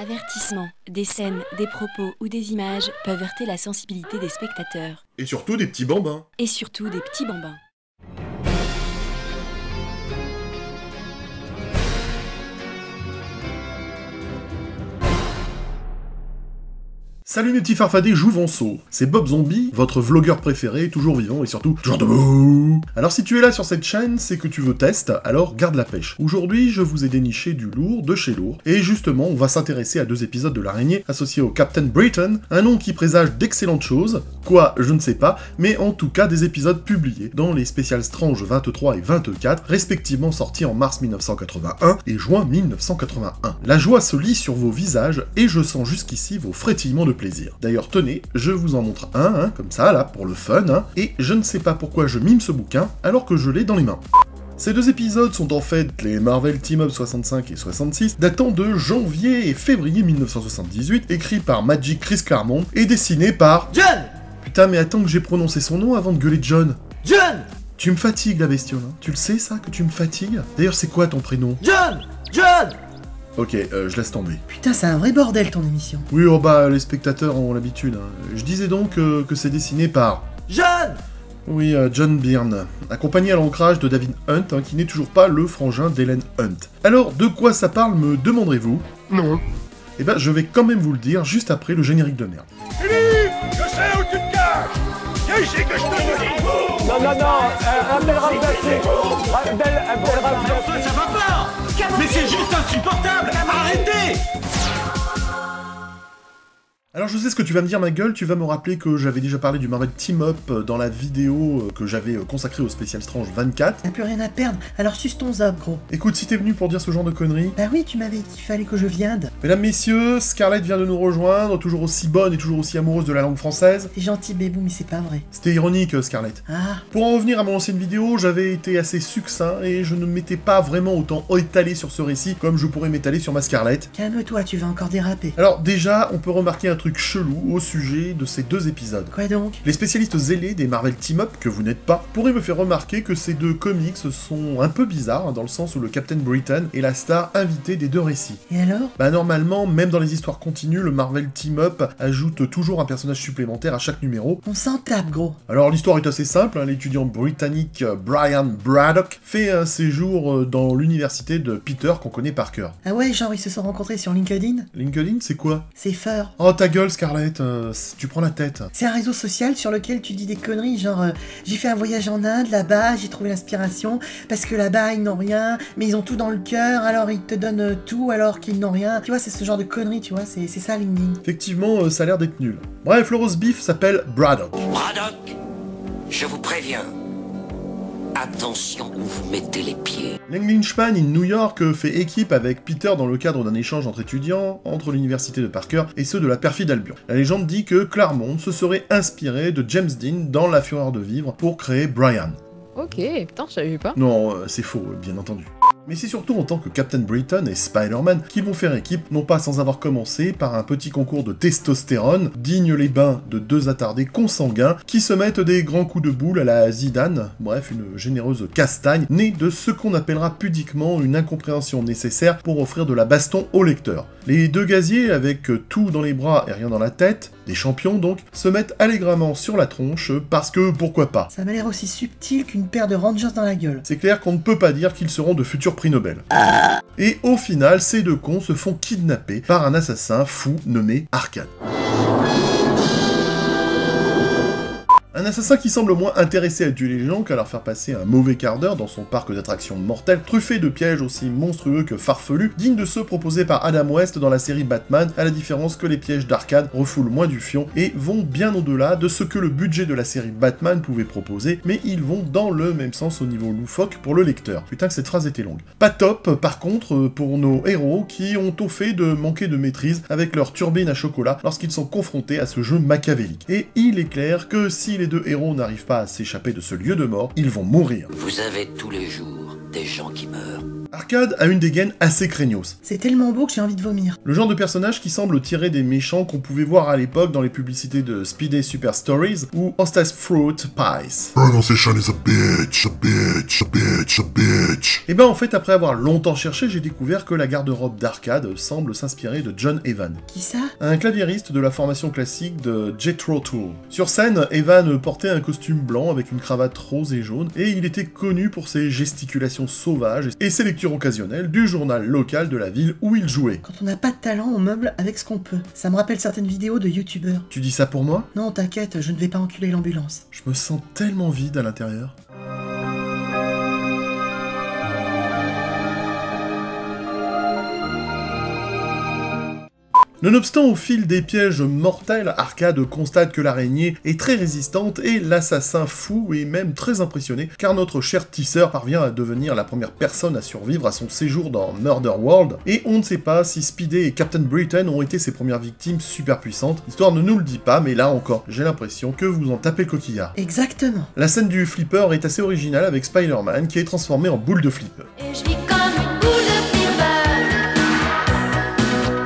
Avertissement. Des scènes, des propos ou des images peuvent heurter la sensibilité des spectateurs. Et surtout des petits bambins. Et surtout des petits bambins. Salut mes petits farfadets jouvenceaux, c'est Bob Zombie, votre vlogueur préféré, toujours vivant et surtout toujours debout. Alors si tu es là sur cette chaîne, c'est que tu veux test, alors garde la pêche. Aujourd'hui, je vous ai déniché du lourd de chez lourd, et justement, on va s'intéresser à 2 épisodes de l'araignée associés au Captain Britain, un nom qui présage d'excellentes choses, quoi, je ne sais pas, mais en tout cas des épisodes publiés dans les spéciales Strange 23 et 24, respectivement sortis en mars 1981 et juin 1981. La joie se lit sur vos visages, et je sens jusqu'ici vos frétillements de plaisir. D'ailleurs, tenez, je vous en montre un, comme ça, là, pour le fun, et je ne sais pas pourquoi je mime ce bouquin, alors que je l'ai dans les mains. Ces 2 épisodes sont en fait les Marvel Team-Up 65 et 66, datant de janvier et février 1978, écrits par Magic Chris Claremont et dessinés par... John! Putain, mais attends que j'ai prononcé son nom avant de gueuler John. John! Tu me fatigues, la bestiole, hein. Tu le sais, ça, que tu me fatigues? D'ailleurs, c'est quoi ton prénom? John! John! Ok, je laisse tomber. Putain, c'est un vrai bordel ton émission. Oui, oh bah, les spectateurs ont l'habitude. Je disais donc que c'est dessiné par... John! Oui, John Byrne, accompagné à l'ancrage de David Hunt, qui n'est toujours pas le frangin d'Helen Hunt. Alors, de quoi ça parle, me demanderez-vous? Non. Eh ben, je vais quand même vous le dire juste après le générique de merde. Philippe, je sais où tu te caches. Viens ici que je te le dis. Non, Abdel Ramzassi. Abdel Ramzassi. Ça va pas. Mais c'est juste insupportable. Arrêtez. Alors je sais ce que tu vas me dire, ma gueule, tu vas me rappeler que j'avais déjà parlé du Marvel Team-Up dans la vidéo que j'avais consacrée au spécial Strange 24. T'as plus rien à perdre, alors suce ton zap, gros. Écoute, si t'es venu pour dire ce genre de conneries... Bah oui, tu m'avais dit qu'il fallait que je vienne. Mesdames, messieurs, Scarlett vient de nous rejoindre, toujours aussi bonne et toujours aussi amoureuse de la langue française. T'es gentil, bébou, mais c'est pas vrai. C'était ironique, Scarlett. Ah. Pour en revenir à mon ancienne vidéo, j'avais été assez succinct et je ne m'étais pas vraiment autant étalé sur ce récit comme je pourrais m'étaler sur ma Scarlett. Calme-toi, tu vas encore déraper. Alors déjà, on peut remarquer un truc chelou au sujet de ces 2 épisodes. Quoi donc? Les spécialistes zélés des Marvel Team-Up, que vous n'êtes pas, pourraient me faire remarquer que ces 2 comics sont un peu bizarres, dans le sens où le Captain Britain est la star invitée des 2 récits. Et alors? Bah normalement, même dans les histoires continues, le Marvel Team-Up ajoute toujours un personnage supplémentaire à chaque numéro. On s'en tape, gros. Alors l'histoire est assez simple, l'étudiant britannique Brian Braddock fait un séjour dans l'université de Peter qu'on connaît par cœur. Ah ouais, genre ils se sont rencontrés sur LinkedIn? LinkedIn, c'est quoi? C'est fort. Oh ta gueule Scarlett, tu prends la tête. C'est un réseau social sur lequel tu dis des conneries, genre j'ai fait un voyage en Inde, là-bas, j'ai trouvé l'inspiration, parce que là-bas ils n'ont rien, mais ils ont tout dans le cœur, alors ils te donnent tout alors qu'ils n'ont rien. Tu vois, c'est ce genre de conneries, tu vois, c'est ça LinkedIn. Effectivement, ça a l'air d'être nul. Bref, le roast beef s'appelle Braddock. Braddock, je vous préviens. Attention où vous mettez les pieds. L'Englishman in New York fait équipe avec Peter dans le cadre d'un échange entre étudiants, entre l'université de Parker et ceux de la perfide Albion. La légende dit que Claremont se serait inspiré de James Dean dans La Fureur de Vivre pour créer Brian. Ok, putain, je savais pas. Non, c'est faux, bien entendu. Mais c'est surtout en tant que Captain Britain et Spider-Man qu'ils vont faire équipe, non pas sans avoir commencé par un petit concours de testostérone, digne les bains de 2 attardés consanguins qui se mettent des grands coups de boule à la Zidane, bref, une généreuse castagne, née de ce qu'on appellera pudiquement une incompréhension nécessaire pour offrir de la baston au lecteur. Les 2 gaziers, avec tout dans les bras et rien dans la tête, des champions donc, se mettent allègrement sur la tronche parce que pourquoi pas. Ça m'a l'air aussi subtil qu'une paire de Rangers dans la gueule. C'est clair qu'on ne peut pas dire qu'ils seront de futurs prix Nobel. Et au final, ces 2 cons se font kidnapper par un assassin fou nommé Arcade. Un assassin qui semble moins intéressé à tuer les gens qu'à leur faire passer un mauvais quart d'heure dans son parc d'attractions mortelles, truffé de pièges aussi monstrueux que farfelus, dignes de ceux proposés par Adam West dans la série Batman, à la différence que les pièges d'Arcade refoulent moins du fion et vont bien au-delà de ce que le budget de la série Batman pouvait proposer, mais ils vont dans le même sens au niveau loufoque pour le lecteur. Putain que cette phrase était longue. Pas top, par contre, pour nos héros qui ont au fait de manquer de maîtrise avec leur turbine à chocolat lorsqu'ils sont confrontés à ce jeu machiavélique. Et il est clair que si les 2 héros n'arrivent pas à s'échapper de ce lieu de mort, ils vont mourir. Vous avez tous les jours des gens qui meurent. Arcade a une dégaine assez craignos. C'est tellement beau que j'ai envie de vomir. Le genre de personnage qui semble tirer des méchants qu'on pouvait voir à l'époque dans les publicités de Speedy Super Stories ou Hostess Fruit Pies. Pronunciation is a bitch, a bitch, a bitch, a bitch. Et ben en fait, après avoir longtemps cherché, j'ai découvert que la garde-robe d'Arcade semble s'inspirer de John Evan. Qui ça? Un claviériste de la formation classique de Jethro Tull. Sur scène, Evan portait un costume blanc avec une cravate rose et jaune, et il était connu pour ses gesticulations sauvages et ses lectures occasionnelles du journal local de la ville où il jouait. Quand on n'a pas de talent, on meuble avec ce qu'on peut. Ça me rappelle certaines vidéos de youtubeurs. Tu dis ça pour moi? Non, t'inquiète, je ne vais pas enculer l'ambulance. Je me sens tellement vide à l'intérieur. Nonobstant au fil des pièges mortels, Arcade constate que l'araignée est très résistante et l'assassin fou est même très impressionné car notre cher tisseur parvient à devenir la première personne à survivre à son séjour dans Murder World et on ne sait pas si Speedy et Captain Britain ont été ses premières victimes super puissantes. L'histoire ne nous le dit pas mais là encore, j'ai l'impression que vous en tapez le coquillard. Exactement. La scène du flipper est assez originale avec Spider-Man qui est transformé en boule de flipper. Et je vis comme une boule de flipper.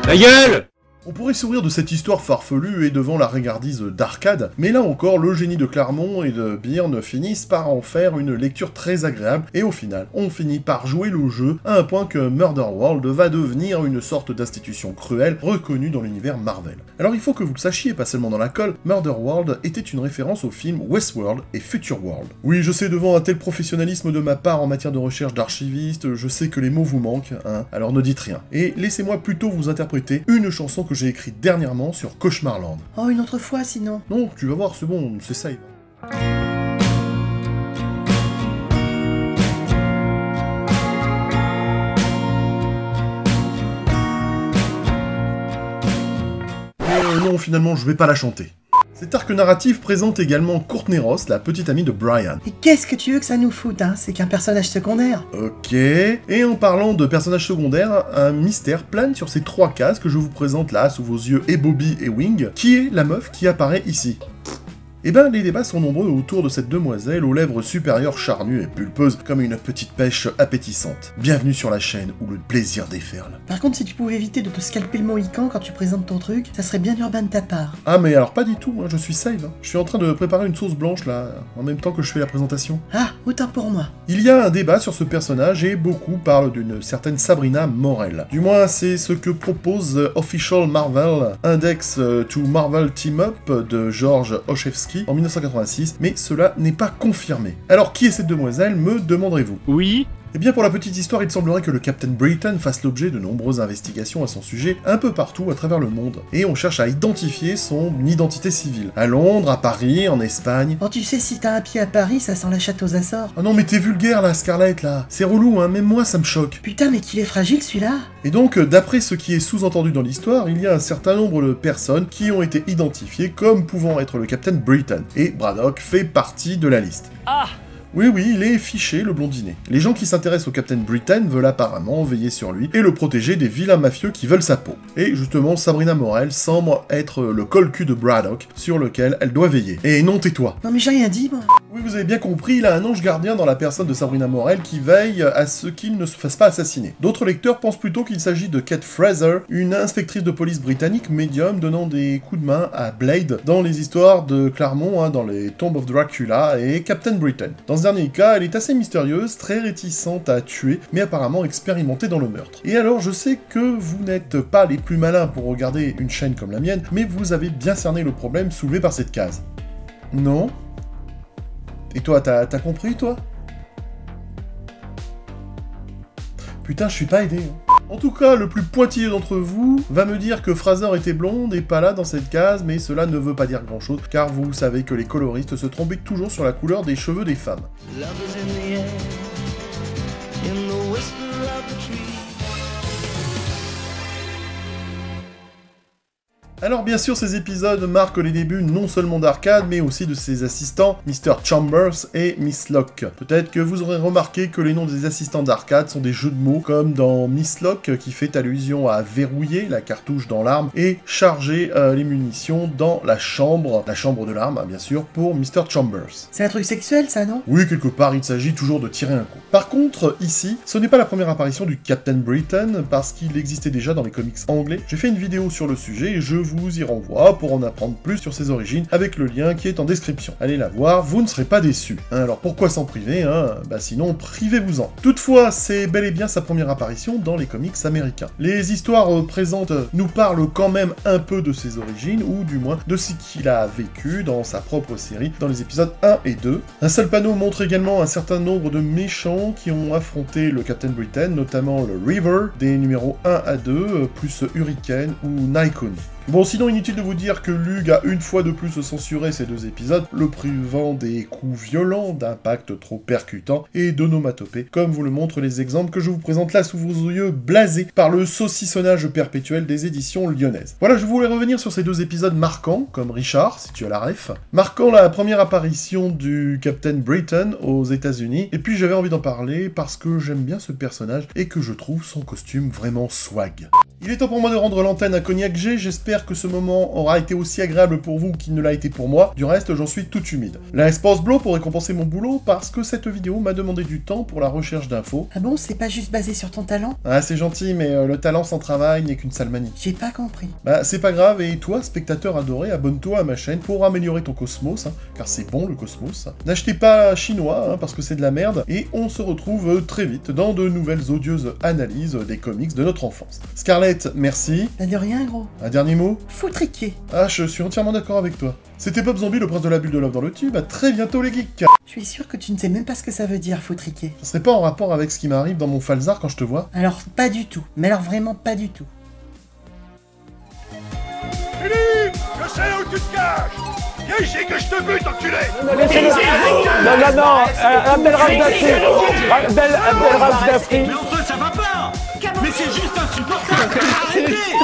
Ta gueule! On pourrait sourire de cette histoire farfelue et devant la regardise d'Arcade, mais là encore, le génie de Claremont et de Byrne finissent par en faire une lecture très agréable, et au final, on finit par jouer le jeu à un point que Murder World va devenir une sorte d'institution cruelle reconnue dans l'univers Marvel. Alors il faut que vous le sachiez, pas seulement dans la colle, Murder World était une référence aux films Westworld et Future World. Oui, je sais, devant un tel professionnalisme de ma part en matière de recherche d'archiviste, je sais que les mots vous manquent, hein, alors ne dites rien. Et laissez-moi plutôt vous interpréter une chanson que j'ai écrite dernièrement sur Cauchemarland. Oh, une autre fois sinon. Non, tu vas voir, c'est bon, c'est safe. Non, finalement, je vais pas la chanter. Cet arc narratif présente également Courtney Ross, la petite amie de Brian. Et qu'est-ce que tu veux que ça nous foute, hein? C'est qu'un personnage secondaire. Ok. Et en parlant de personnages secondaires, un mystère plane sur ces trois cases que je vous présente là, sous vos yeux et Bobby et Wing. Qui est la meuf qui apparaît ici? Eh ben, les débats sont nombreux autour de cette demoiselle aux lèvres supérieures charnues et pulpeuses comme une petite pêche appétissante. Bienvenue sur la chaîne où le plaisir déferle. Par contre, si tu pouvais éviter de te scalper le mohican quand tu présentes ton truc, ça serait bien urbain de ta part. Ah mais alors pas du tout, hein, je suis save. Hein. Je suis en train de préparer une sauce blanche là, en même temps que je fais la présentation. Ah, autant pour moi. Il y a un débat sur ce personnage et beaucoup parlent d'une certaine Sabrina Morel. Du moins, c'est ce que propose Official Marvel, Index to Marvel Team Up de George Olszewski en 1986, mais cela n'est pas confirmé. Alors qui est cette demoiselle, me demanderez-vous? Oui. Eh bien pour la petite histoire, il semblerait que le Captain Britain fasse l'objet de nombreuses investigations à son sujet un peu partout à travers le monde, et on cherche à identifier son identité civile. À Londres, à Paris, en Espagne... Oh tu sais, si t'as un pied à Paris, ça sent la chatte aux Açores. Ah non mais t'es vulgaire là, Scarlett, là. C'est relou, hein, même moi ça me choque. Putain, mais qu'il est fragile celui-là. Et donc, d'après ce qui est sous-entendu dans l'histoire, il y a un certain nombre de personnes qui ont été identifiées comme pouvant être le Captain Britain, et Braddock fait partie de la liste. Ah! Oui, il est fiché, le blondinet. Les gens qui s'intéressent au Captain Britain veulent apparemment veiller sur lui et le protéger des vilains mafieux qui veulent sa peau. Et justement, Sabrina Morel semble être le col-cul de Braddock sur lequel elle doit veiller. Et non, tais-toi. Non mais j'ai rien dit, moi. Oui, vous avez bien compris, il a un ange gardien dans la personne de Sabrina Morel qui veille à ce qu'il ne se fasse pas assassiner. D'autres lecteurs pensent plutôt qu'il s'agit de Kate Fraser, une inspectrice de police britannique médium donnant des coups de main à Blade dans les histoires de Claremont, hein, dans les Tomb of Dracula et Captain Britain. Dans ce dernier cas, elle est assez mystérieuse, très réticente à tuer, mais apparemment expérimentée dans le meurtre. Et alors, je sais que vous n'êtes pas les plus malins pour regarder une chaîne comme la mienne, mais vous avez bien cerné le problème soulevé par cette case. Non? Et toi, t'as compris, toi? Putain, je suis pas aidé. Hein. En tout cas, le plus pointilleux d'entre vous va me dire que Fraser était blonde et pas là dans cette case, mais cela ne veut pas dire grand-chose, car vous savez que les coloristes se trompent toujours sur la couleur des cheveux des femmes. Alors bien sûr, ces épisodes marquent les débuts non seulement d'Arcade, mais aussi de ses assistants, Mr. Chambers et Miss Locke. Peut-être que vous aurez remarqué que les noms des assistants d'Arcade sont des jeux de mots, comme dans Miss Locke, qui fait allusion à verrouiller la cartouche dans l'arme, et charger les munitions dans la chambre de l'arme, bien sûr, pour Mr. Chambers. C'est un truc sexuel, ça, non? Oui, quelque part, il s'agit toujours de tirer un coup. Par contre, ici, ce n'est pas la première apparition du Captain Britain, parce qu'il existait déjà dans les comics anglais. J'ai fait une vidéo sur le sujet et je vous y renvoie pour en apprendre plus sur ses origines, avec le lien qui est en description. Allez la voir, vous ne serez pas déçus. Alors pourquoi s'en priver, Bah sinon, privez-vous-en. Toutefois, c'est bel et bien sa première apparition dans les comics américains. Les histoires présentes nous parlent quand même un peu de ses origines, ou du moins de ce qu'il a vécu dans sa propre série, dans les épisodes 1 et 2. Un seul panneau montre également un certain nombre de méchants qui ont affronté le Captain Britain, notamment le River, des numéros 1 à 2, plus Hurricane ou Nikon. Bon, sinon, inutile de vous dire que Lug a une fois de plus censuré ces deux épisodes, le privant des coups violents, d'impacts trop percutants et d'onomatopées, comme vous le montrent les exemples que je vous présente là sous vos yeux blasés par le saucissonnage perpétuel des éditions lyonnaises. Voilà, je voulais revenir sur ces deux épisodes marquants, comme Richard, si tu as la ref, marquant la première apparition du Captain Britain aux États-Unis, et puis j'avais envie d'en parler parce que j'aime bien ce personnage et que je trouve son costume vraiment swag. Il est temps pour moi de rendre l'antenne à Cognac G, j'espère que ce moment aura été aussi agréable pour vous qu'il ne l'a été pour moi, du reste j'en suis tout humide. La Espace Blow pour récompenser mon boulot parce que cette vidéo m'a demandé du temps pour la recherche d'infos. Ah bon, c'est pas juste basé sur ton talent? Ah c'est gentil, mais le talent sans travail n'est qu'une sale manie. J'ai pas compris. Bah c'est pas grave, et toi, spectateur adoré, abonne-toi à ma chaîne pour améliorer ton cosmos, car c'est bon le cosmos. N'achetez pas chinois, parce que c'est de la merde, et on se retrouve très vite dans de nouvelles odieuses analyses des comics de notre enfance. Scarlett, merci. Bah de rien, gros. Un dernier mot? Foutriqué. Ah, je suis entièrement d'accord avec toi. C'était Bob Zombie, le prince de la bulle de love dans le tube, à très bientôt les geeks. Je suis sûr que tu ne sais même pas ce que ça veut dire, foutriqué. Ça serait pas en rapport avec ce qui m'arrive dans mon falzar quand je te vois? Alors, pas du tout. Mais alors vraiment pas du tout. Philippe, je sais où tu te caches. Viens ici que je te bute, enculé. Non, Abdel Razafri. Mais enfin, ça va pas. Mais c'est juste insupportable. Arrêtez.